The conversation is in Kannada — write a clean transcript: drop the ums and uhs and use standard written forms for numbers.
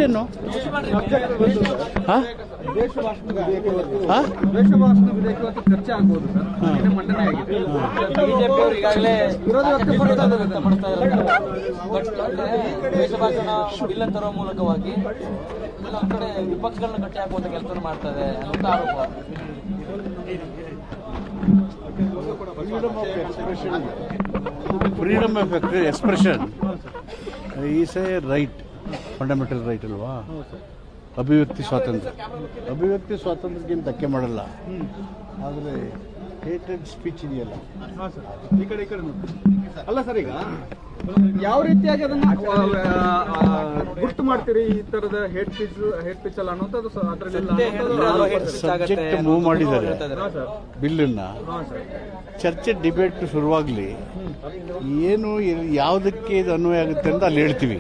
ಏನು ಚರ್ಚೆ ಆಗ್ಬೋದು ಸರ್, ಮಂಡನೆ ಆಗಿದೆ. ಬಿಜೆಪಿಯವರು ಈಗಾಗಲೇ ವಿರೋಧ ವ್ಯಕ್ತಪಡ್ತಾ ದ್ವೇಷ ಭಾಷಣ ಬಿಲ್ ತರುವ ಮೂಲಕವಾಗಿ ಕೆಲವೊಂದು ಕಡೆ ವಿಪಕ್ಷಗಳನ್ನ ಗಟ್ಟಿ ಹಾಕುವಂತ ಕೆಲಸ ಮಾಡ್ತಾರೆ ಅಂತ ಆರೋಪ. Freedom of expression is A right, fundamental right ಅಲ್ವಾ? ಅಭಿವ್ಯಕ್ತಿ ಸ್ವಾತಂತ್ರ್ಯಕ್ಕಿಂತ ಧಕ್ಕೆ ಮಾಡಲ್ಲ. ಆದರೆ ಹೇಟೆಡ್ ಸ್ಪೀಚ್ ಇದೆಯಲ್ಲ, ಈ ಕಡೆ ಅಲ್ಲ ಸರ್, ಈಗ ಯಾವ ರೀತಿಯಾಗಿ ಅದನ್ನ ಗುರ್ತು ಮಾಡ್ತೀರಿ ಈ ತರದ ಹೇಟ್ ಪಿಚ್ ಅಲ್ಲ ಅನ್ನೋದು ಸಬ್ಜೆಕ್ಟ್ ಮೂವ್ ಮಾಡಿದ್ದಾರೆ ಬಿಲ್ಲನ್ನ. ಚರ್ಚೆ ಡಿಬೇಟ್ ಶುರುವಾಗಲಿ, ಏನು ಯಾವುದಕ್ಕೆ ಇದು ಅನ್ವಯ ಆಗುತ್ತೆ ಅಂತ ಅಲ್ಲಿ ಹೇಳ್ತೀವಿ.